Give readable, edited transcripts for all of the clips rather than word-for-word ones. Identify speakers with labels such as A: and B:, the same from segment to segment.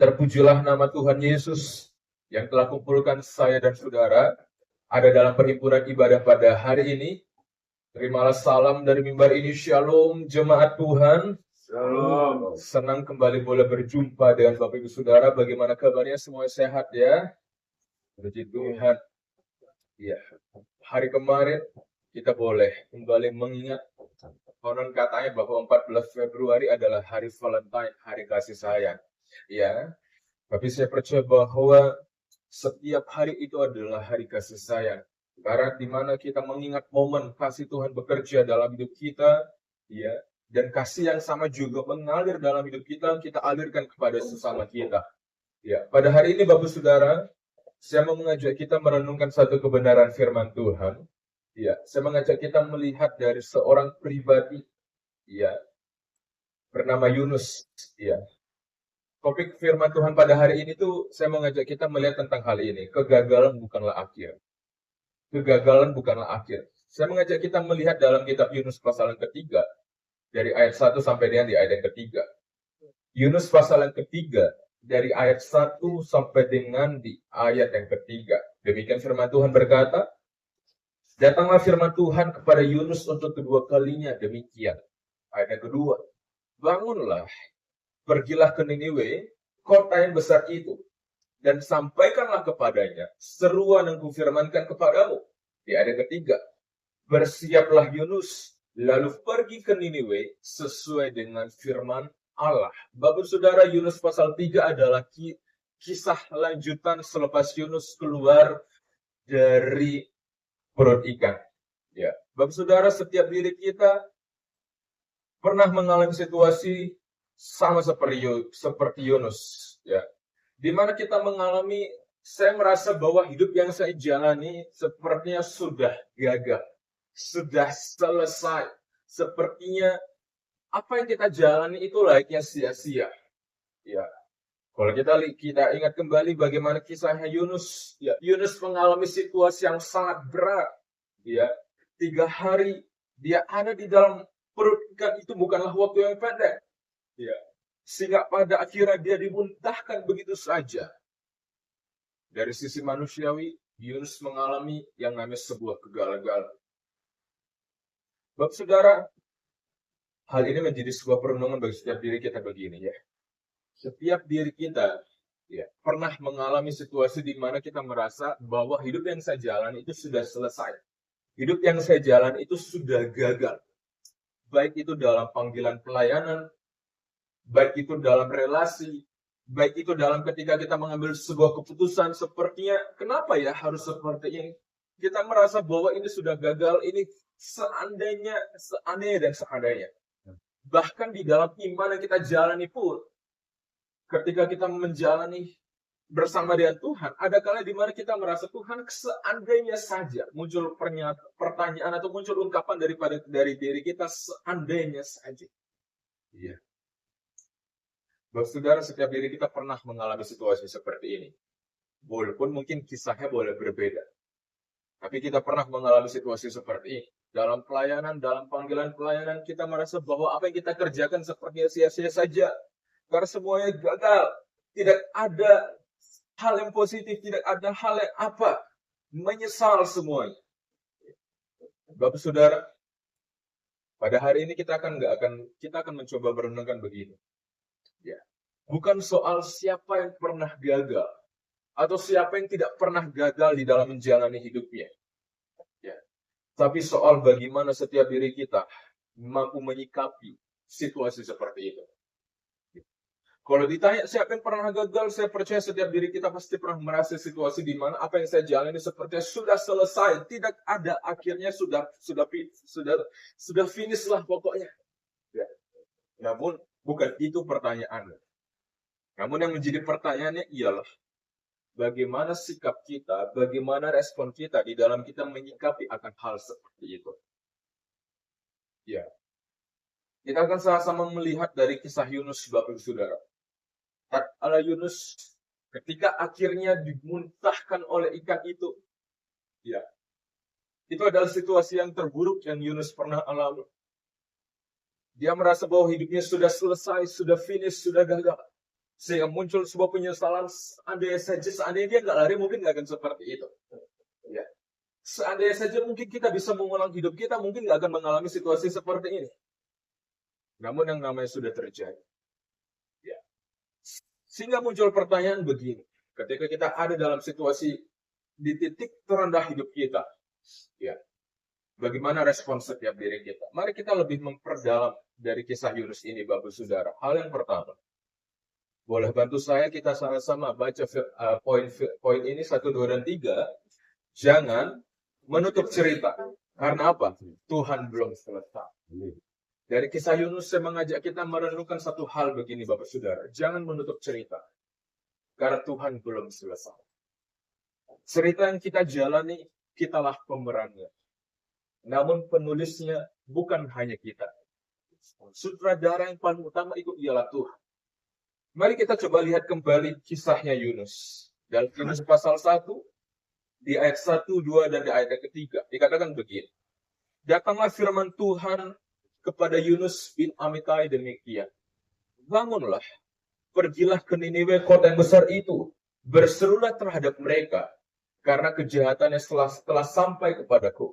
A: Terpujilah nama Tuhan Yesus yang telah kumpulkan saya dan saudara ada dalam perhimpunan ibadah pada hari ini. Terimalah salam dari mimbar ini. Shalom jemaat Tuhan.
B: Shalom.
A: Senang kembali boleh berjumpa dengan Bapak Ibu Saudara. Bagaimana kabarnya? Semua sehat ya? Puji Tuhan. Ya, hari kemarin kita boleh kembali mengingat, konon katanya bahwa 14 Februari adalah hari Valentine, hari kasih sayang. Ya, tapi saya percaya bahwa setiap hari itu adalah hari kasih sayang. Karena di mana kita mengingat momen kasih Tuhan bekerja dalam hidup kita, ya, dan kasih yang sama juga mengalir dalam hidup kita alirkan kepada sesama kita. Ya, pada hari ini Bapak Saudara, saya mau mengajak kita merenungkan satu kebenaran firman Tuhan. Ya, saya mengajak kita melihat dari seorang pribadi, ya, bernama Yunus. Ya, topik firman Tuhan pada hari ini tuh saya mengajak kita melihat tentang hal ini. Kegagalan bukanlah akhir. Kegagalan bukanlah akhir. Saya mengajak kita melihat dalam kitab Yunus pasal yang ketiga, dari ayat 1 sampai dengan di ayat yang ketiga. Yunus pasal yang ketiga, dari ayat 1 sampai dengan di ayat yang ketiga. Demikian firman Tuhan berkata, datanglah firman Tuhan kepada Yunus untuk kedua kalinya demikian. Ayat yang kedua, bangunlah, pergilah ke Niniwe, kota yang besar itu, dan sampaikanlah kepadanya seruan yang kufirmankan kepadamu. Di ayat ketiga, bersiaplah Yunus, lalu pergi ke Niniwe sesuai dengan firman Allah. Bapak Saudara, Yunus pasal 3 adalah kisah lanjutan selepas Yunus keluar dari perut ikan. Ya, Bapak Saudara, setiap diri kita pernah mengalami situasi sama seperti Yunus, ya. Di mana kita mengalami, saya merasa bahwa hidup yang saya jalani sepertinya sudah gagal, sudah selesai. Sepertinya apa yang kita jalani itu layaknya sia-sia. Ya, kalau kita ingat kembali bagaimana kisahnya Yunus, ya, Yunus mengalami situasi yang sangat berat. Ya, 3 hari dia ada di dalam perut ikan, itu bukanlah waktu yang pendek. Ya, sehingga pada akhirnya dia dimuntahkan begitu saja. Dari sisi manusiawi, Yunus mengalami yang namanya sebuah kegagalan. Bapak Saudara, hal ini menjadi sebuah perenungan bagi setiap diri kita begini ya. Setiap diri kita ya, pernah mengalami situasi di mana kita merasa bahwa hidup yang saya jalan itu sudah selesai. Hidup yang saya jalan itu sudah gagal. Baik itu dalam panggilan pelayanan, baik itu dalam relasi, baik itu dalam ketika kita mengambil sebuah keputusan, sepertinya kenapa ya harus seperti ini? Kita merasa bahwa ini sudah gagal, ini seandainya dan seandainya. Bahkan di dalam iman yang kita jalani pun, ketika kita menjalani bersama dengan Tuhan, ada kala di mana kita merasa Tuhan seandainya saja, muncul pertanyaan atau muncul ungkapan dari diri kita, seandainya saja. Iya. Bapak Saudara, setiap diri kita pernah mengalami situasi seperti ini. Walaupun mungkin kisahnya boleh berbeda. Tapi kita pernah mengalami situasi seperti ini. Dalam pelayanan, dalam panggilan pelayanan, kita merasa bahwa apa yang kita kerjakan sepertinya sia-sia saja. Karena semuanya gagal. Tidak ada hal yang positif, tidak ada hal yang apa. Menyesal semuanya. Bapak Saudara, pada hari ini kita akan mencoba merenungkan begini. Ya. Bukan soal siapa yang pernah gagal atau siapa yang tidak pernah gagal di dalam menjalani hidupnya. Ya. Tapi soal bagaimana setiap diri kita mampu menyikapi situasi seperti itu. Kalau ditanya siapa yang pernah gagal, saya percaya setiap diri kita pasti pernah merasa situasi di mana apa yang saya jalani sepertinya sudah selesai, tidak ada akhirnya, sudah finish lah pokoknya. Ya. Namun bukan itu pertanyaannya. Namun yang menjadi pertanyaannya ialah bagaimana sikap kita, bagaimana respon kita di dalam kita menyikapi akan hal seperti itu. Ya. Kita akan sama-sama melihat dari kisah Yunus, Bapak Ibu Saudara. Tatkala Yunus ketika akhirnya dimuntahkan oleh ikan itu, ya. Itu adalah situasi yang terburuk yang Yunus pernah alami. Dia merasa bahwa hidupnya sudah selesai, sudah finish, sudah gagal. Sehingga muncul sebuah penyesalan, seandainya dia nggak lari, mungkin nggak akan seperti itu. Ya. Seandainya saja mungkin kita bisa mengulang hidup kita, mungkin nggak akan mengalami situasi seperti ini. Namun yang namanya sudah terjadi. Ya. Sehingga muncul pertanyaan begini. Ketika kita ada dalam situasi di titik terendah hidup kita, ya, bagaimana respon setiap diri kita? Mari kita lebih memperdalam dari kisah Yunus ini, Bapak Saudara. Hal yang pertama, boleh bantu saya kita sama-sama baca poin ini 1, 2, dan 3. Jangan menutup cerita. Karena apa? Tuhan belum selesai. Dari kisah Yunus saya mengajak kita merenungkan satu hal begini, Bapak Saudara. Jangan menutup cerita. Karena Tuhan belum selesai. Cerita yang kita jalani, kitalah pemerannya. Namun penulisnya bukan hanya kita. Sutradara yang paling utama itu ialah Tuhan. Mari kita coba lihat kembali kisahnya Yunus. Dalam Yunus pasal 1, di ayat 1, 2, dan di ayat ketiga, dikatakan begini. Datanglah firman Tuhan kepada Yunus bin Amittai demikian. Bangunlah, pergilah ke Niniwe, kota yang besar itu. Berserulah terhadap mereka, karena kejahatannya telah sampai kepadaku.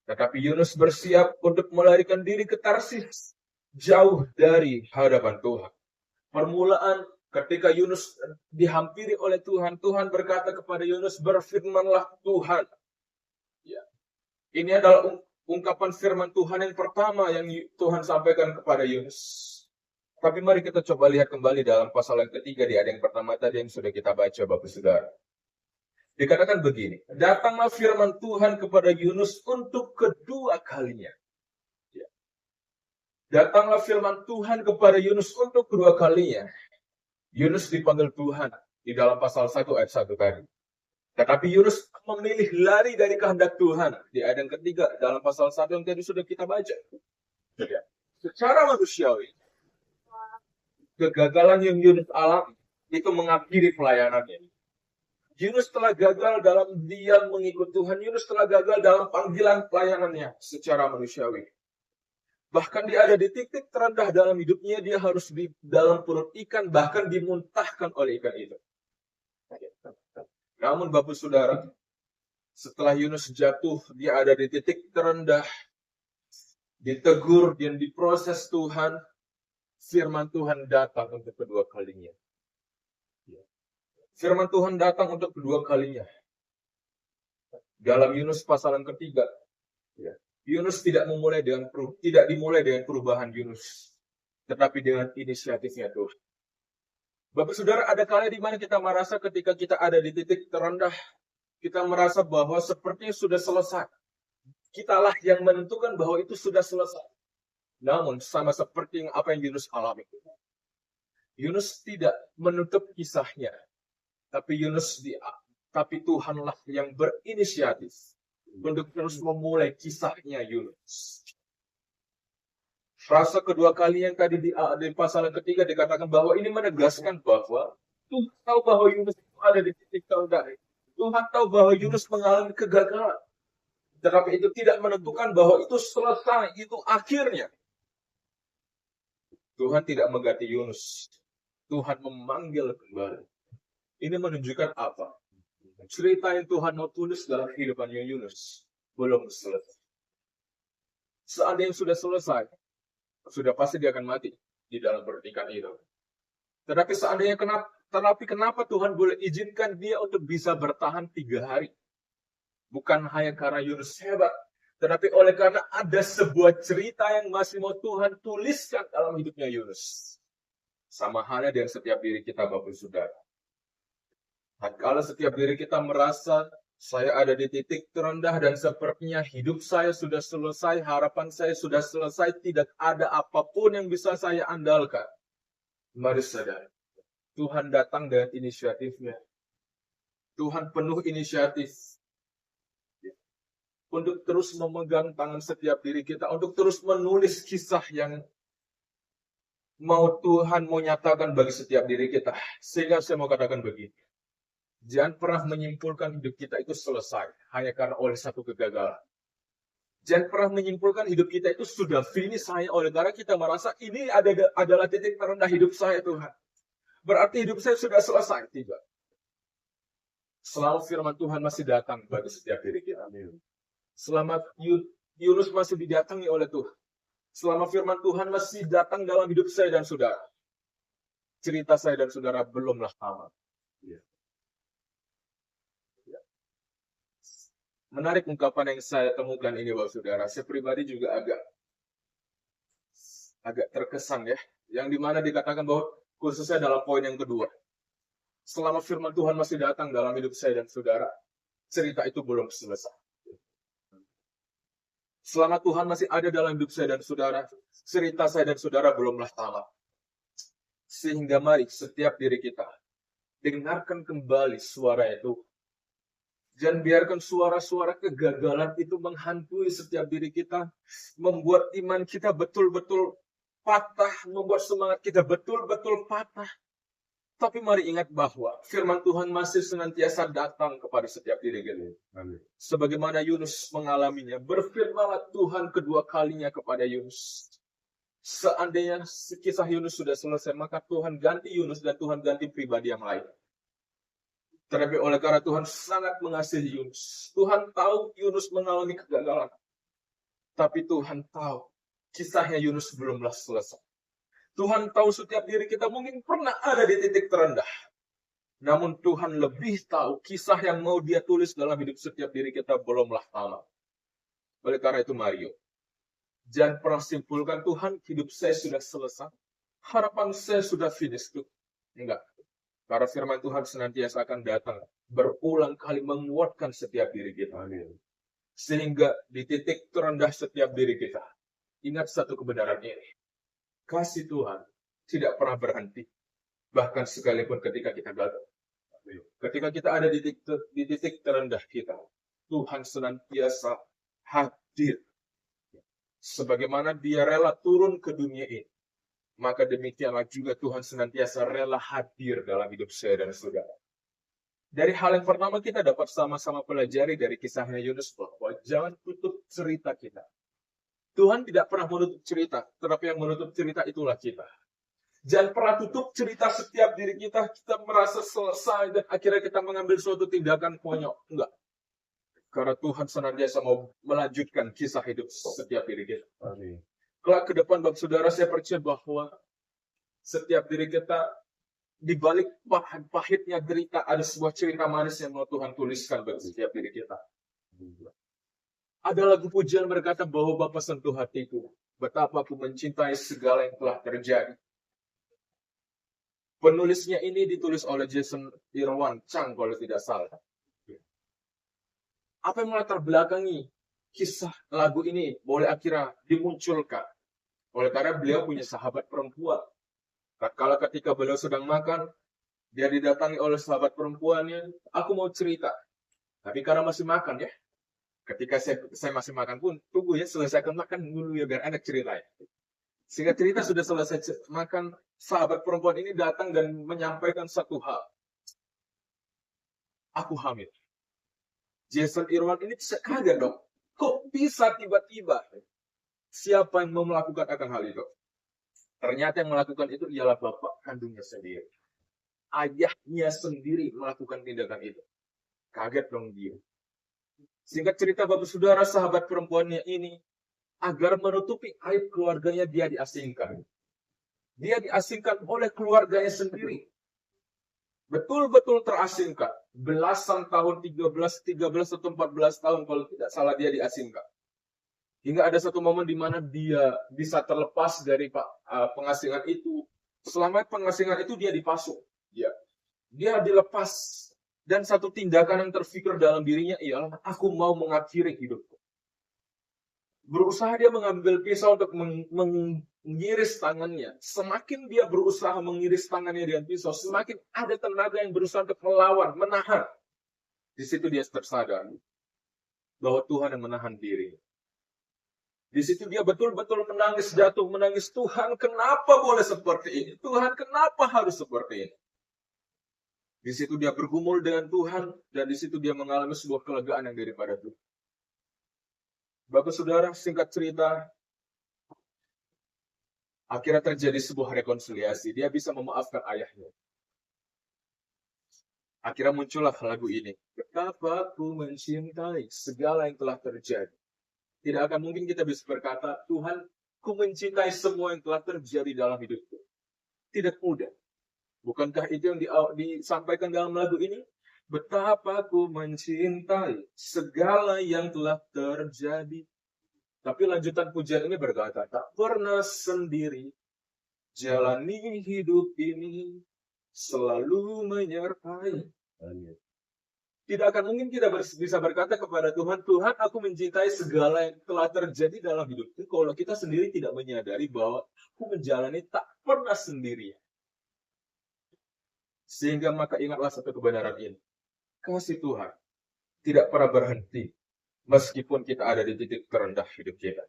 A: Tetapi Yunus bersiap untuk melarikan diri ke Tarsis, jauh dari hadapan Tuhan. Permulaan ketika Yunus dihampiri oleh Tuhan, Tuhan berkata kepada Yunus, berfirmanlah Tuhan. Ya. Ini adalah ungkapan firman Tuhan yang pertama yang Tuhan sampaikan kepada Yunus. Tapi mari kita coba lihat kembali dalam pasal yang ketiga di ayat yang pertama tadi yang sudah kita baca, Bapak Saudara. Dikatakan begini, datanglah firman Tuhan kepada Yunus untuk kedua kalinya. Ya. Datanglah firman Tuhan kepada Yunus untuk kedua kalinya. Yunus dipanggil Tuhan di dalam pasal 1 ayat 1 tadi. Tetapi Yunus memilih lari dari kehendak Tuhan. Di ayat yang ketiga, dalam pasal 1 yang tadi sudah kita baca. Secara manusiawi, kegagalan yang Yunus alami itu mengakhiri pelayanannya. Yunus telah gagal dalam diam mengikut Tuhan. Yunus telah gagal dalam panggilan pelayanannya secara manusiawi. Bahkan dia ada di titik terendah dalam hidupnya, dia harus di dalam perut ikan, bahkan dimuntahkan oleh ikan itu. Namun Bapak Saudara, setelah Yunus jatuh, dia ada di titik terendah, ditegur dan diproses Tuhan, firman Tuhan datang untuk kedua kalinya. Firman Tuhan datang untuk kedua kalinya. Dalam Yunus pasal yang ketiga, Yunus tidak dimulai dengan perubahan Yunus, tetapi dengan inisiatifnya Tuhan. Bapak Saudara, ada kali di mana kita merasa ketika kita ada di titik terendah, kita merasa bahwa sepertinya sudah selesai. Kitalah yang menentukan bahwa itu sudah selesai. Namun sama seperti apa yang Yunus alami. Yunus tidak menutup kisahnya, tapi Tuhanlah yang berinisiatif untuk terus memulai kisahnya Yunus. Frasa kedua kali yang tadi di pasal yang ketiga dikatakan bahwa ini menegaskan bahwa Tuhan tahu bahwa Yunus ada di titik terendah. Tuhan tahu bahwa Yunus mengalami kegagalan. Tetapi itu tidak menentukan bahwa itu selesai, itu akhirnya. Tuhan tidak mengganti Yunus. Tuhan memanggil kembali. Ini menunjukkan apa? Cerita yang Tuhan mau tulis dalam kehidupannya Yunus belum selesai. Seandainya sudah selesai, sudah pasti dia akan mati di dalam pernikahan itu. Tetapi kenapa Tuhan boleh izinkan dia untuk bisa bertahan 3 hari? Bukan hanya karena Yunus hebat, tetapi oleh karena ada sebuah cerita yang masih mau Tuhan tuliskan dalam hidupnya Yunus. Sama halnya dengan setiap diri kita, Bapak Saudara. Kalau setiap diri kita merasa saya ada di titik terendah dan sepertinya hidup saya sudah selesai, harapan saya sudah selesai, tidak ada apapun yang bisa saya andalkan. Mari sadar, Tuhan datang dengan inisiatifnya. Tuhan penuh inisiatif untuk terus memegang tangan setiap diri kita, untuk terus menulis kisah yang mau Tuhan mau nyatakan bagi setiap diri kita. Sehingga saya mau katakan begini. Jangan pernah menyimpulkan hidup kita itu selesai hanya karena oleh satu kegagalan. Jangan pernah menyimpulkan hidup kita itu sudah finish hanya oleh karena kita merasa ini adalah titik terendah hidup saya, Tuhan. Berarti hidup saya sudah selesai. Tidak. Selama firman Tuhan masih datang bagi setiap diri kita. Selama Yunus masih didatangi oleh Tuhan. Selama firman Tuhan masih datang dalam hidup saya dan saudara. Cerita saya dan saudara belumlah tamat. Menarik ungkapan yang saya temukan ini, Bapak Saudara. Saya pribadi juga agak terkesan ya. Yang dimana dikatakan bahwa khususnya dalam poin yang kedua. Selama firman Tuhan masih datang dalam hidup saya dan saudara, cerita itu belum selesai. Selama Tuhan masih ada dalam hidup saya dan saudara, cerita saya dan saudara belumlah tamat. Sehingga mari setiap diri kita dengarkan kembali suara itu. Jangan biarkan suara-suara kegagalan itu menghantui setiap diri kita. Membuat iman kita betul-betul patah. Membuat semangat kita betul-betul patah. Tapi mari ingat bahwa firman Tuhan masih senantiasa datang kepada setiap diri kita. Sebagaimana Yunus mengalaminya. Berfirmanlah Tuhan kedua kalinya kepada Yunus. Seandainya kisah Yunus sudah selesai, maka Tuhan ganti Yunus dan Tuhan ganti pribadi yang lain. Terlebih oleh karena Tuhan sangat mengasihi Yunus. Tuhan tahu Yunus mengalami kegagalan. Tapi Tuhan tahu kisahnya Yunus belumlah selesai. Tuhan tahu setiap diri kita mungkin pernah ada di titik terendah. Namun Tuhan lebih tahu kisah yang mau Dia tulis dalam hidup setiap diri kita belumlah tamat. Oleh karena itu Mario, jangan pernah simpulkan Tuhan hidup saya sudah selesai. Harapan saya sudah finish. Enggak. Karena firman Tuhan senantiasa akan datang. Berulang kali menguatkan setiap diri kita. Sehingga di titik terendah setiap diri kita. Ingat satu kebenaran ini. Kasih Tuhan tidak pernah berhenti. Bahkan sekalipun ketika kita gagal. Ketika kita ada di titik terendah kita. Tuhan senantiasa hadir. Sebagaimana Dia rela turun ke dunia ini. Maka demikianlah juga Tuhan senantiasa rela hadir dalam hidup saya dan saudara. Dari hal yang pertama kita dapat sama-sama pelajari dari kisahnya Yunus bahwa jangan tutup cerita kita. Tuhan tidak pernah menutup cerita, tetapi yang menutup cerita itulah kita. Jangan pernah tutup cerita setiap diri kita merasa selesai dan akhirnya kita mengambil suatu tindakan konyol. Enggak. Karena Tuhan senantiasa mau melanjutkan kisah hidup setiap diri kita. Amin. Kelak ke depan, Bapak Saudara, saya percaya bahwa setiap diri kita, di balik pahitnya derita, ada sebuah cerita manis yang mau Tuhan tuliskan bagi setiap diri kita. Ada lagu pujian berkata bahwa Bapa sentuh hatiku, betapa aku mencintai segala yang telah terjadi. Penulisnya ini ditulis oleh Jason Irwan Chang, kalau tidak salah. Apa yang melatar belakangi kisah lagu ini boleh akhirnya dimunculkan? Oleh karena beliau punya sahabat perempuan. Tatkala ketika beliau sedang makan, dia didatangi oleh sahabat perempuannya, aku mau cerita. Tapi karena masih makan ya. Ketika saya masih makan pun, tunggu ya, selesaikan makan dulu ya, biar enak ceritanya. Sehingga cerita sudah selesai makan, sahabat perempuan ini datang dan menyampaikan satu hal. Aku hamil. Jason Irwan ini kaget dong. Kok bisa tiba-tiba? Siapa yang mau melakukan akan hal itu? Ternyata yang melakukan itu ialah bapak kandungnya sendiri. Ayahnya sendiri melakukan tindakan itu. Kaget dong dia. Singkat cerita Bapak Saudara, sahabat perempuannya ini, agar menutupi aib keluarganya, dia diasingkan. Dia diasingkan oleh keluarganya sendiri. Betul-betul terasingkan. Belasan tahun, 13 atau 14 tahun kalau tidak salah dia diasingkan. Hingga ada satu momen di mana dia bisa terlepas dari pengasingan itu. Selama pengasingan itu dia dipasung. Dia dilepas. Dan satu tindakan yang terfikir dalam dirinya ialah, aku mau mengakhiri hidupku. Berusaha dia mengambil pisau untuk mengiris tangannya. Semakin dia berusaha mengiris tangannya dengan pisau, semakin ada tenaga yang berusaha untuk melawan, menahan. Di situ dia tersadar bahwa Tuhan yang menahan diri. Di situ dia betul-betul menangis, jatuh menangis. Tuhan, kenapa boleh seperti ini? Tuhan, kenapa harus seperti ini? Di situ dia bergumul dengan Tuhan, dan di situ dia mengalami sebuah kelegaan yang daripada Tuhan. Bapak Saudara, singkat cerita, akhirnya terjadi sebuah rekonsiliasi. Dia bisa memaafkan ayahnya. Akhirnya muncullah lagu ini. Betapa ku mencintai segala yang telah terjadi. Tidak akan mungkin kita bisa berkata, Tuhan, ku mencintai semua yang telah terjadi dalam hidupku. Tidak mudah. Bukankah itu yang disampaikan dalam lagu ini? Betapa ku mencintai segala yang telah terjadi. Tapi lanjutan pujian ini berkata, tak pernah sendiri, jalani hidup ini, selalu menyertai. Tidak akan mungkin kita bisa berkata kepada Tuhan, Tuhan, aku mencintai segala yang telah terjadi dalam hidupku, kalau kita sendiri tidak menyadari bahwa aku menjalani tak pernah sendirian. Sehingga maka ingatlah satu kebenaran ini. Kasih Tuhan tidak pernah berhenti meskipun kita ada di titik terendah hidup kita.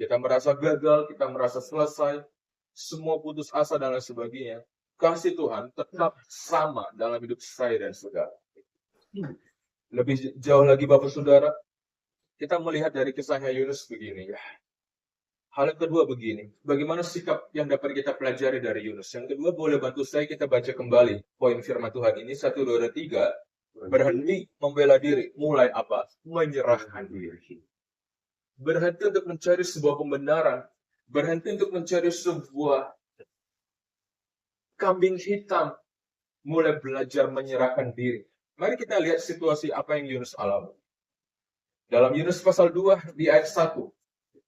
A: Kita merasa gagal, kita merasa selesai, semua putus asa dan lain sebagainya. Kasih Tuhan tetap sama dalam hidup saya dan saudara. Lebih jauh lagi Bapak Saudara, kita melihat dari kisahnya Yunus begini ya. Hal yang kedua begini, bagaimana sikap yang dapat kita pelajari dari Yunus. Yang kedua, boleh bantu saya kita baca kembali poin firman Tuhan ini, 1, 2, dan 3. Berhenti membela diri, mulai apa? Menyerahkan diri. Berhenti untuk mencari sebuah pembenaran, berhenti untuk mencari sebuah kambing hitam, mulai belajar menyerahkan diri. Mari kita lihat situasi apa yang Yunus alami. Dalam Yunus pasal 2 di ayat 1.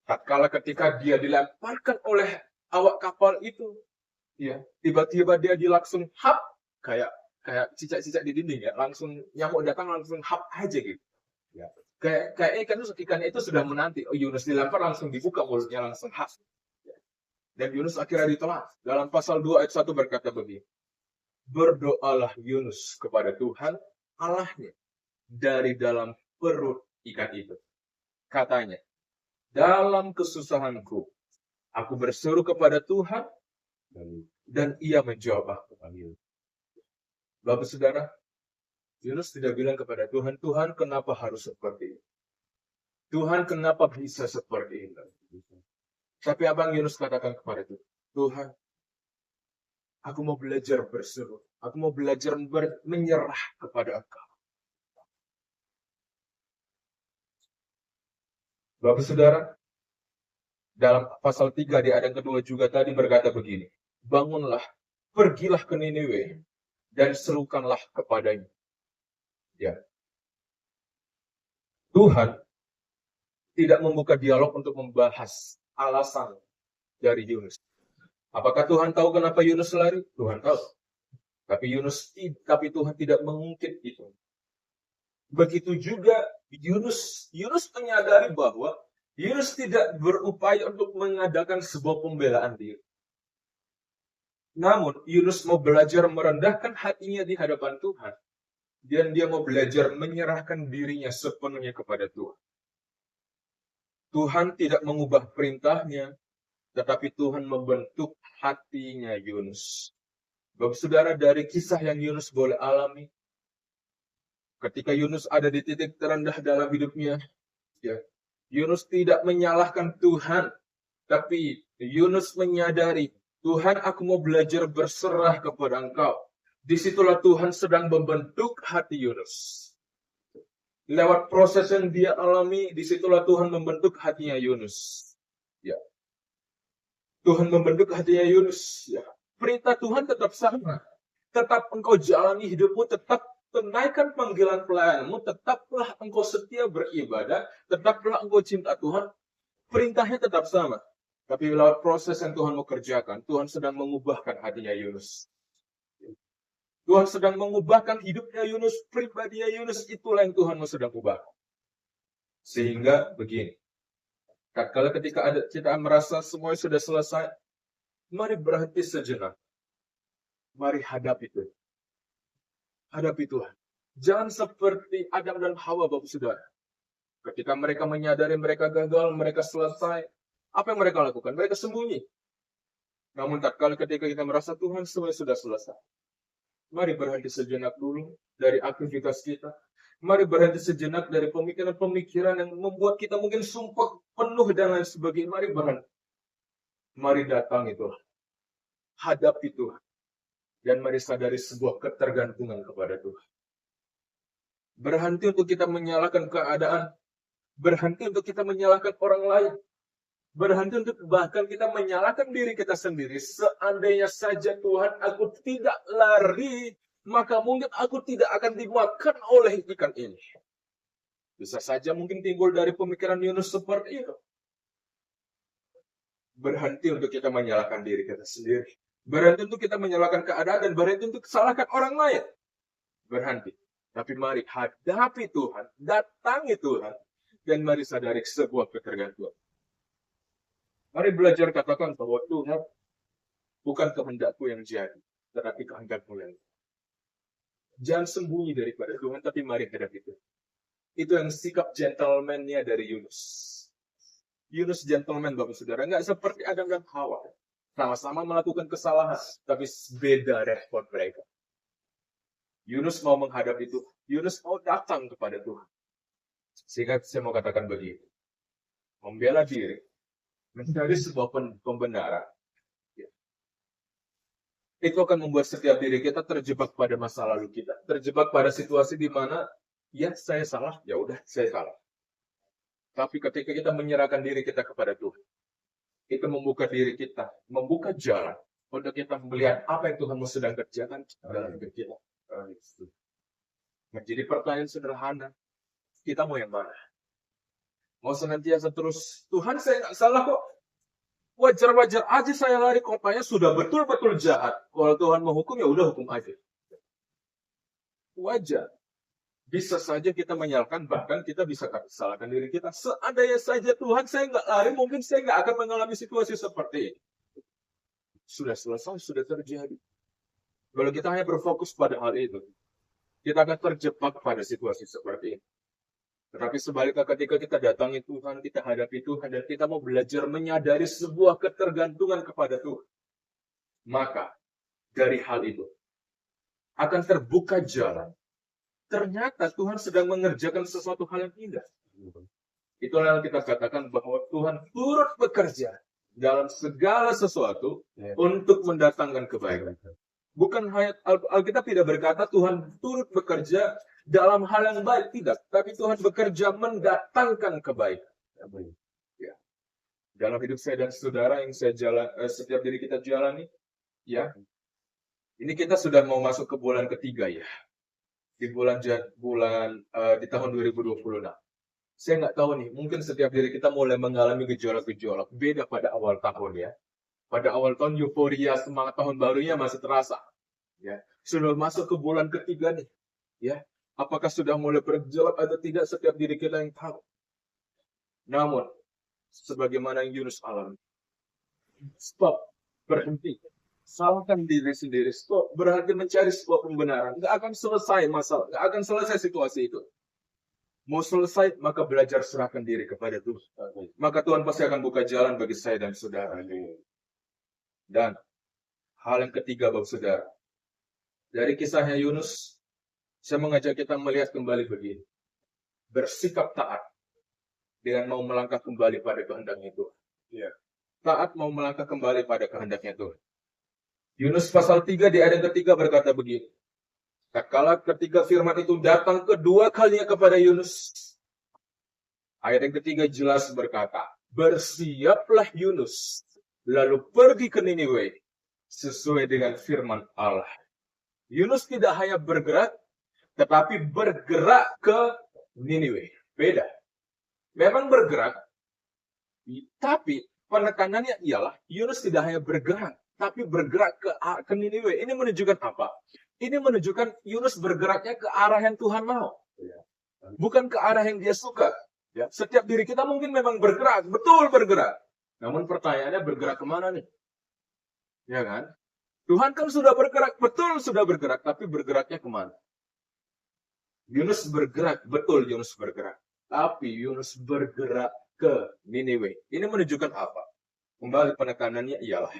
A: Tatkala ketika dia dilemparkan oleh awak kapal itu, ya, tiba-tiba dia langsung hap, kayak cicak-cicak di dinding ya, langsung nyamuk datang langsung hap aja gitu. Ya. Kayak ikan itu sudah menanti. Oh, Yunus dilempar langsung dibuka mulutnya langsung hap. Ya. Dan Yunus akhirnya ditolak. Dalam pasal 2 ayat 1 berkata begini. Berdoalah Yunus kepada Tuhan Allahnya dari dalam perut ikan itu. Katanya, dalam kesusahanku, aku berseru kepada Tuhan, dan ia menjawab aku. Bapak Saudara, Yunus tidak bilang kepada Tuhan, Tuhan kenapa harus seperti ini? Tuhan kenapa bisa seperti ini? Tapi apa yang Yunus katakan kepada Tuhan? Tuhan, aku mau belajar berseru. Aku mau belajar menyerah kepada Engkau. Bapak Saudara, dalam pasal 3 di ayat yang kedua juga tadi berkata begini. Bangunlah, pergilah ke Niniwe, dan serukanlah kepadanya. Ya. Tuhan tidak membuka dialog untuk membahas alasan dari Yunus. Apakah Tuhan tahu kenapa Yunus lari? Tuhan tahu. Tapi Tuhan tidak mengungkit itu. Begitu juga Yunus menyadari bahwa Yunus tidak berupaya untuk mengadakan sebuah pembelaan diri. Namun Yunus mau belajar merendahkan hatinya di hadapan Tuhan. Dan dia mau belajar menyerahkan dirinya sepenuhnya kepada Tuhan. Tuhan tidak mengubah perintahnya, tetapi Tuhan membentuk hatinya Yunus. Bapak Saudara, dari kisah yang Yunus boleh alami, ketika Yunus ada di titik terendah dalam hidupnya, ya, Yunus tidak menyalahkan Tuhan, tapi Yunus menyadari, Tuhan, aku mau belajar berserah kepada Engkau. Disitulah Tuhan sedang membentuk hati Yunus. Lewat proses yang dia alami, disitulah Tuhan membentuk hatinya Yunus. Ya. Tuhan membentuk hatinya Yunus. Ya. Perintah Tuhan tetap sama. Tetap engkau jalani hidupmu, tetap tunaikan panggilan pelayananmu, tetaplah engkau setia beribadah, tetaplah engkau cinta Tuhan. Perintahnya tetap sama. Tapi lewat proses yang Tuhan mau kerjakan, Tuhan sedang mengubahkan hatinya Yunus. Tuhan sedang mengubahkan hidupnya Yunus, pribadinya Yunus, itulah yang Tuhan mau sedang ubah. Sehingga begini, kalau ketika kita merasa semuanya sudah selesai, mari berhenti sejenak. Mari hadapi Tuhan. Hadapi Tuhan. Jangan seperti Adam dan Hawa, Bapak Saudara. Ketika mereka menyadari mereka gagal, mereka selesai, apa yang mereka lakukan? Mereka sembunyi. Namun tatkala ketika kita merasa Tuhan semuanya sudah selesai, mari berhenti sejenak dulu dari aktivitas kita. Mari berhenti sejenak dari pemikiran-pemikiran yang membuat kita mungkin sumpah penuh dan lain sebagainya. Mari berhenti. Mari datang itu. Hadapi Tuhan. Dan mari sadari sebuah ketergantungan kepada Tuhan. Berhenti untuk kita menyalahkan keadaan. Berhenti untuk kita menyalahkan orang lain. Berhenti untuk bahkan kita menyalahkan diri kita sendiri. Seandainya saja Tuhan, aku tidak lari, maka mungkin aku tidak akan dimakan oleh ikan ini. Bisa saja mungkin timbul dari pemikiran Yunus seperti itu. Berhenti untuk kita menyalahkan diri kita sendiri. Berhenti untuk kita menyalahkan keadaan dan berhenti untuk salahkan orang lain. Berhenti. Tapi mari hadapi Tuhan, datangi Tuhan, dan mari sadari sebuah ketergantungan. Mari belajar katakan bahwa Tuhan bukan kehendakku yang jadi, tetapi kehendakmu yang jadi. Jangan sembunyi daripada Tuhan, tapi mari hadapi Tuhan. Itu yang sikap gentleman-nya dari Yunus. Yunus gentleman, Bapak Saudara. Nggak seperti Adam dan Hawa. Sama-sama melakukan kesalahan, tapi beda respon mereka. Yunus mau menghadapi Tuhan. Yunus mau datang kepada Tuhan. Sehingga saya mau katakan begini. Membela diri, mencari sebuah pembenaran. Itu akan membuat setiap diri kita terjebak pada masa lalu kita. Terjebak pada situasi di mana, ya saya salah, ya udah saya salah. Tapi ketika kita menyerahkan diri kita kepada Tuhan, itu membuka diri kita, membuka jalan untuk kita melihat apa yang Tuhan sedang kerjakan dalam hidup kita. Menjadi pertanyaan sederhana, kita mau yang mana? Mau senantiasa terus, Tuhan saya nggak salah kok. Wajar-wajar aja saya lari, kotanya sudah betul-betul jahat. Kalau Tuhan mau hukum, ya udah hukum aja. Wajar. Bisa saja kita menyalahkan, bahkan kita bisa salahkan diri kita. Seandainya saja Tuhan saya nggak lari, mungkin saya nggak akan mengalami situasi seperti ini. Sudah selesai, sudah terjadi. Kalau kita hanya berfokus pada hal itu, kita akan terjebak pada situasi seperti ini. Tetapi sebaliknya ketika kita datangi Tuhan, kita hadapi Tuhan, dan kita mau belajar menyadari sebuah ketergantungan kepada Tuhan, maka dari hal itu akan terbuka jalan. Ternyata Tuhan sedang mengerjakan sesuatu hal yang indah. Itulah yang kita katakan bahwa Tuhan turut bekerja dalam segala sesuatu untuk mendatangkan kebaikan. Bukan hanya Alkitab tidak berkata Tuhan turut bekerja dalam hal yang baik, tidak. Tapi Tuhan bekerja mendatangkan kebaikan. Ya. Dalam hidup saya dan saudara yang setiap diri kita jalani, ya. Ini kita sudah mau masuk ke bulan ketiga ya. Di di tahun 2026. Saya nggak tahu nih, mungkin setiap diri kita mulai mengalami gejolak-gejolak. Beda pada awal tahun ya. Pada awal tahun euforia semangat tahun barunya masih terasa. Ya, sudah masuk ke bulan ketiga nih. Ya, apakah sudah mulai bergejolak atau tidak, setiap diri kita yang tahu. Namun, sebagaimana yang Yunus alami, stop, berhenti. Salahkan diri sendiri, stop, berhenti mencari sebuah pembenaran. Nggak akan selesai masalah, nggak akan selesai situasi itu. Mau selesai, maka belajar serahkan diri kepada Tuhan. Maka Tuhan pasti akan buka jalan bagi saya dan saudara. Dan hal yang ketiga, Bapak Saudara, dari kisahnya Yunus, saya mengajak kita melihat kembali begini. Bersikap taat dengan mau melangkah kembali pada kehendaknya Tuhan. Ya. Taat mau melangkah kembali pada kehendaknya Tuhan. Yunus pasal 3 di ayat yang ketiga berkata begini. Tatkala ketika firman itu datang kedua kalinya kepada Yunus, ayat yang ketiga jelas berkata, bersiaplah Yunus, lalu pergi ke Niniwe, sesuai dengan firman Allah. Yunus tidak hanya bergerak, tetapi bergerak ke Niniwe. Beda. Memang bergerak, tapi penekanannya ialah Yunus tidak hanya bergerak, tapi bergerak ke Niniwe. Ini menunjukkan apa? Ini menunjukkan Yunus bergeraknya ke arah yang Tuhan mau. Bukan ke arah yang dia suka. Ya. Setiap diri kita mungkin memang bergerak, betul bergerak. Namun pertanyaannya bergerak kemana nih? Ya kan? Tuhan kan sudah bergerak, betul sudah bergerak, tapi bergeraknya kemana? Yunus bergerak, betul Yunus bergerak. Tapi Yunus bergerak ke Niniwe. Ini menunjukkan apa? Kembali penekanannya ialah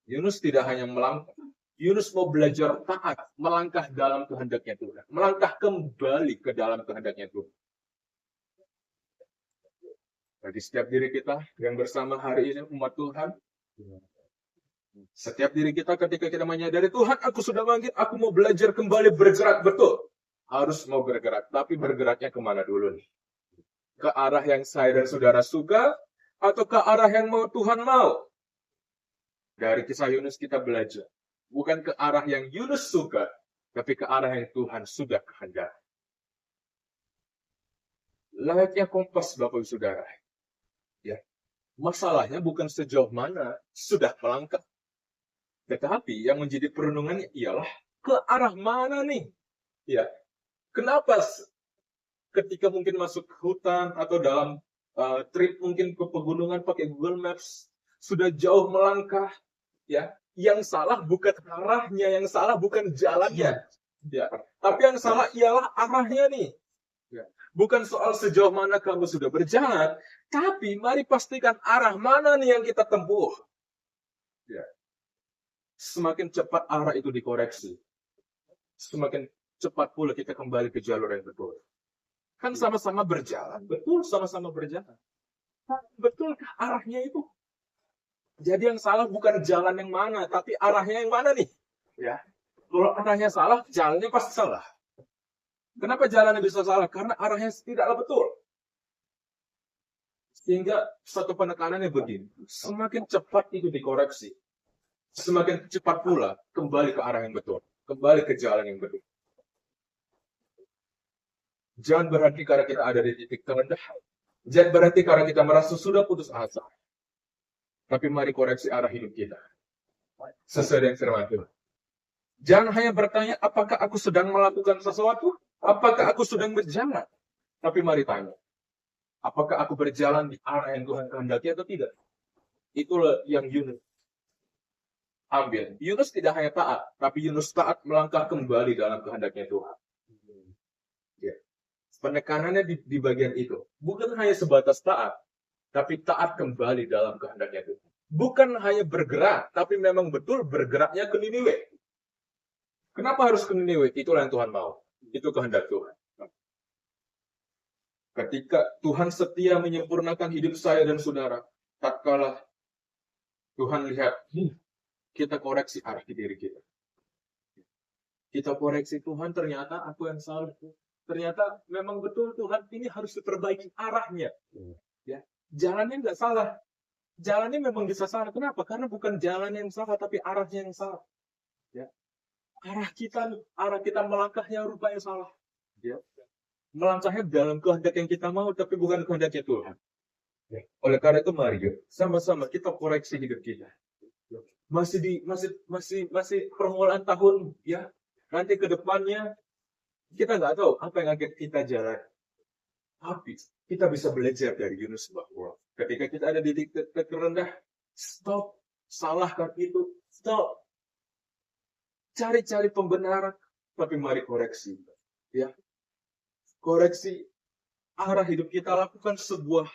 A: Yunus tidak hanya melangkah. Yunus mau belajar taat, melangkah dalam kehendaknya Tuhan. Melangkah kembali ke dalam kehendaknya Tuhan. Bagi setiap diri kita yang bersama hari ini umat Tuhan, setiap diri kita ketika kita menyadari Tuhan, aku sudah bangkit, aku mau belajar kembali bergerak betul. harus mau bergerak. Tapi bergeraknya kemana dulu nih? Ke arah yang saya dan saudara suka, atau ke arah yang mau Tuhan mau? Dari kisah Yunus kita belajar. Bukan ke arah yang Yunus suka, tapi ke arah yang Tuhan sudah kehendaki. Layaknya kompas Bapak Ibu Saudara. Ya. Masalahnya bukan sejauh mana sudah melangkah. Tetapi yang menjadi perenungannya ialah ke arah mana nih? Ya. Kenapa ketika mungkin masuk hutan atau dalam trip mungkin ke pegunungan pakai Google Maps sudah jauh melangkah, ya, yang salah bukan arahnya, yang salah bukan jalannya, ya, tapi yang salah ialah arahnya nih, ya. Bukan soal sejauh mana kamu sudah berjalan, tapi mari pastikan arah mana nih yang kita tempuh, ya. Semakin cepat arah itu dikoreksi, semakin cepat pula kita kembali ke jalur yang betul. Kan sama-sama berjalan, betul, sama-sama berjalan. Betulkah arahnya itu? Jadi yang salah bukan jalan yang mana, tapi arahnya yang mana nih? Ya. Kalau arahnya salah, jalannya pasti salah. Kenapa jalannya bisa salah? Karena arahnya tidaklah betul. Sehingga satu penekanannya begini, semakin cepat itu dikoreksi, semakin cepat pula kembali ke arah yang betul, kembali ke jalan yang betul. Jangan berhenti karena kita ada di titik terendah. Jangan berhenti karena kita merasa sudah putus asa. Tapi mari koreksi arah hidup kita. Sesuai dengan firman Tuhan. Jangan hanya bertanya, apakah aku sedang melakukan sesuatu? Apakah aku sedang berjalan? Tapi mari tanya, apakah aku berjalan di arah yang Tuhan kehendaki atau tidak? Itulah yang Yunus ambil. Yunus tidak hanya taat, tapi Yunus taat melangkah kembali dalam kehendaknya Tuhan. Ya. Penekanannya di bagian itu. Bukan hanya sebatas taat, tapi taat kembali dalam kehendaknya Tuhan. Bukan hanya bergerak, tapi memang betul bergeraknya ke Niniwe. Kenapa harus ke Niniwe? Itulah yang Tuhan mau. Itu kehendak Tuhan. Ketika Tuhan setia menyempurnakan hidup saya dan saudara, tatkala Tuhan lihat, kita koreksi arah di diri kita. Kita koreksi Tuhan, ternyata aku yang salah. Ternyata memang betul Tuhan ini harus diperbaiki arahnya. Ya, jalannya nggak salah. Jalannya memang bisa salah. Kenapa? Karena bukan jalan yang salah, tapi arahnya yang salah. Ya. Arah kita melangkahnya rupanya salah. Ya. Melangkahnya dalam kehendak yang kita mau, tapi bukan kehendaknya Tuhan. Ya. Oleh karena itu mari sama-sama kita koreksi hidup kita. Masih permulaan tahun, ya. Nanti ke depannya kita nggak tahu apa yang akan kita jalan. Tapi kita bisa belajar dari Yunus bahwa ketika kita ada di titik terendah, stop, salahkan itu, stop. Cari-cari pembenaran, tapi mari koreksi. Ya. Koreksi arah hidup kita, lakukan sebuah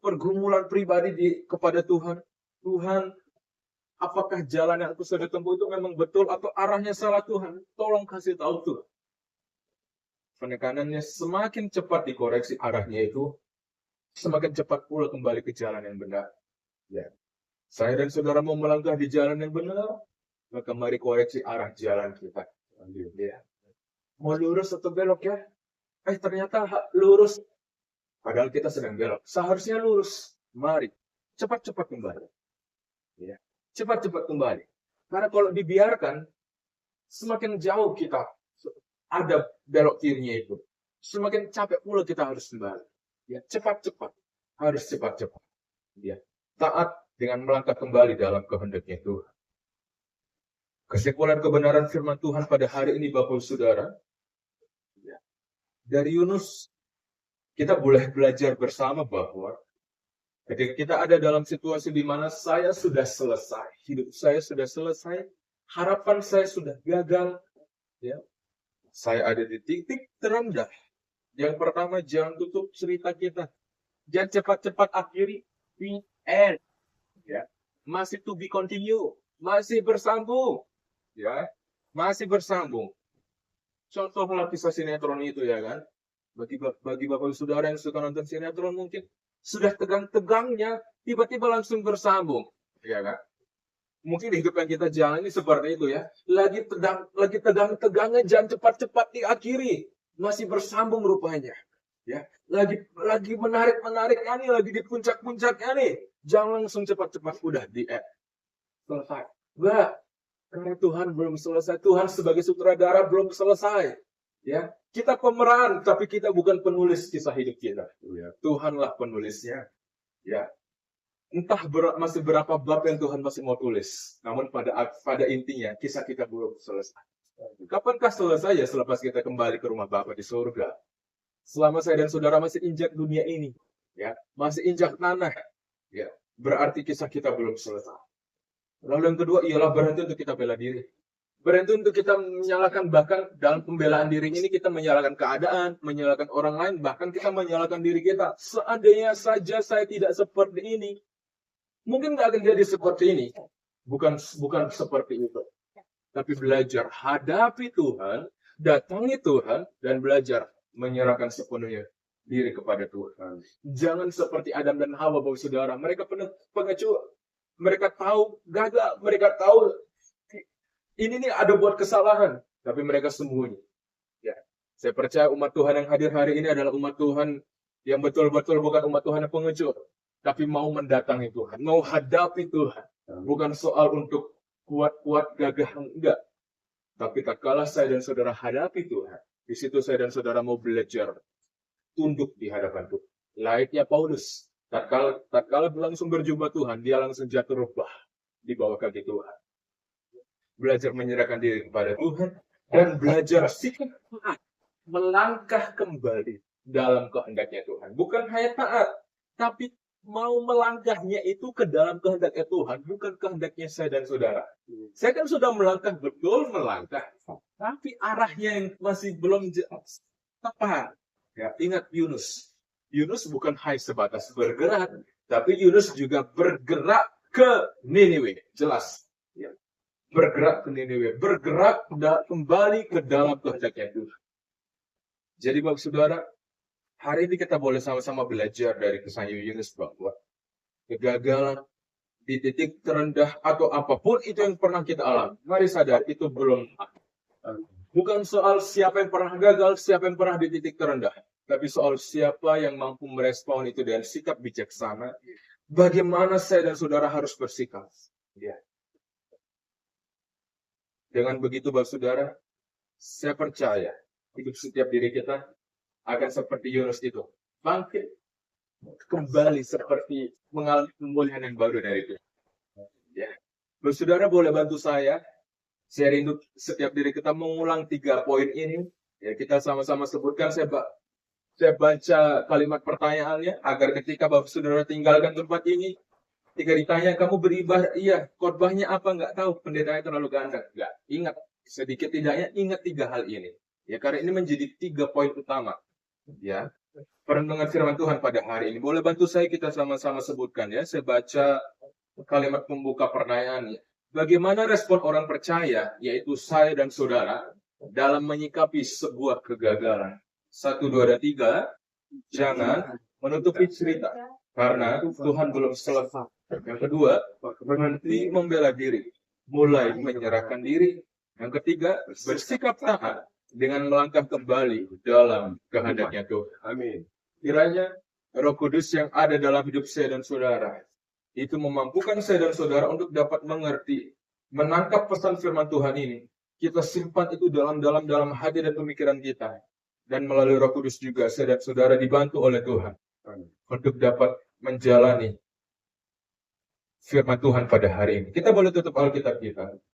A: pergumulan pribadi kepada Tuhan. Tuhan, apakah jalan yang aku sudah tempuh itu memang betul atau arahnya salah Tuhan? Tolong kasih tahu Tuhan. Penekanannya semakin cepat dikoreksi arahnya itu, semakin cepat pula kembali ke jalan yang benar. Ya. Saya dan saudara mau melangkah di jalan yang benar, maka mari koreksi arah jalan kita. Ya. Mau lurus atau belok ya? Ternyata lurus. Padahal kita sedang belok. Seharusnya lurus. Mari cepat-cepat kembali. Ya. Cepat-cepat kembali. Karena kalau dibiarkan, semakin jauh kita ada belok kirinya itu, semakin capek pula kita harus kembali. Ya, cepat-cepat, harus cepat-cepat. Ya, taat dengan melangkah kembali dalam kehendaknya Tuhan. Kesimpulan kebenaran firman Tuhan pada hari ini, Bapak Saudara, ya, dari Yunus kita boleh belajar bersama bahwa ketika kita ada dalam situasi di mana saya sudah selesai, hidup saya sudah selesai, harapan saya sudah gagal, ya. Saya ada di titik terendah. Yang pertama, jangan tutup cerita kita. Jangan cepat-cepat akhiri. The end. Ya. Masih to be continue. Masih bersambung. Ya. Masih bersambung. Contohlah kisah sinetron itu ya kan. Bagi bapak saudara yang suka nonton sinetron mungkin sudah tegang-tegangnya tiba-tiba langsung bersambung. Ya kan. Mungkin hidup yang kita jalani seperti itu ya. Lagi tegang-tegangnya, jam cepat-cepat diakhiri. Masih bersambung rupanya. Ya, lagi menarik-menariknya nih, lagi di puncak-puncaknya nih. Jangan langsung cepat-cepat udah selesai. Enggak, karena Tuhan belum selesai. Tuhan sebagai sutradara belum selesai. Ya, kita pemeran, tapi kita bukan penulis kisah hidup kita. Ya, Tuhanlah penulisnya. Ya, entah masih berapa bab yang Tuhan masih mau tulis. Namun pada intinya kisah kita belum selesai. Kapankah selesai ya selepas kita kembali ke rumah Bapa di surga? Selama saya dan saudara masih injak dunia ini, ya, masih injak tanah, ya, berarti kisah kita belum selesai. Lalu yang kedua ialah berhenti untuk kita bela diri. Berhenti untuk kita menyalahkan, bahkan dalam pembelaan diri ini kita menyalahkan keadaan, menyalahkan orang lain, bahkan kita menyalahkan diri kita. Seandainya saja saya tidak seperti ini, mungkin nggak akan jadi seperti ini. Bukan seperti itu. Tapi belajar hadapi Tuhan, datangi Tuhan, dan belajar menyerahkan sepenuhnya diri kepada Tuhan. Jangan seperti Adam dan Hawa, Bapak Saudara. Mereka pengecut. Mereka tahu gagal. Mereka tahu ini nih ada buat kesalahan. Tapi mereka sembunyi. Ya. Saya percaya umat Tuhan yang hadir hari ini adalah umat Tuhan yang betul-betul bukan umat Tuhan yang pengecut. Tapi mau mendatangi Tuhan, mau hadapi Tuhan. Bukan soal untuk kuat-kuat gagah, enggak. Tapi tak kalah saya dan saudara hadapi Tuhan, di situ saya dan saudara mau belajar tunduk di hadapan Tuhan. Layaknya Paulus, tak kalah langsung berjumpa Tuhan, dia langsung jatuh rebah di bawah kaki Tuhan. Belajar menyerahkan diri kepada Tuhan, dan belajar sikap taat, melangkah kembali dalam kehendaknya Tuhan. Bukan hanya taat, tapi mau melangkahnya itu ke dalam kehendaknya Tuhan, bukan kehendaknya saya dan saudara. Saya kan sudah melangkah, betul melangkah, tapi arahnya yang masih belum jelas. Tepat. Ya, ingat Yunus. Yunus bukan hanya sebatas bergerak, tapi Yunus juga bergerak ke Niniwe. Jelas. Ya. Bergerak ke Niniwe. Bergerak kembali ke dalam kehendaknya Tuhan. Jadi Bapak Saudara, hari ini kita boleh sama-sama belajar dari kisah Yunus bahwa kegagalan di titik terendah atau apapun itu yang pernah kita alami, mari sadar itu belum. Bukan soal siapa yang pernah gagal, siapa yang pernah di titik terendah, tapi soal siapa yang mampu merespon itu dengan sikap bijaksana. Bagaimana saya dan saudara harus bersikap. Ya. Dengan begitu Bapak Saudara, saya percaya hidup setiap diri kita akan seperti Yunus itu. Bangkit kembali seperti mengalami pemulihan yang baru dari itu. Ya. Saudara boleh bantu saya. Saya rindu setiap diri kita mengulang 3 poin ini. Ya, kita sama-sama sebutkan. Saya baca kalimat pertanyaannya agar ketika Bapak Saudara tinggalkan tempat ini, ketika ditanya kamu beribadah, iya, khotbahnya apa nggak tahu, pendetanya terlalu ganda. Nggak, ingat sedikit tidaknya ingat 3 hal ini. Ya, karena ini menjadi 3 poin utama. Ya, perenungan firman Tuhan pada hari ini. Boleh bantu saya kita sama-sama sebutkan ya. Saya baca kalimat pembuka pertanyaannya. Bagaimana respon orang percaya, yaitu saya dan saudara, dalam menyikapi sebuah kegagalan? 1, 2, dan 3. Jangan menutupi cerita, karena Tuhan belum selesai. Yang kedua, berhenti membela diri, mulai menyerahkan diri. Yang ketiga, bersikap taat dengan melangkah kembali dalam kehendaknya Tuhan. Amin. Kiranya Roh Kudus yang ada dalam hidup saya dan saudara itu memampukan saya dan saudara untuk dapat mengerti, menangkap pesan firman Tuhan ini. Kita simpan itu dalam hati dan pemikiran kita. Dan melalui Roh Kudus juga saya dan saudara dibantu oleh Tuhan untuk dapat menjalani firman Tuhan pada hari ini. Kita boleh tutup Alkitab kita.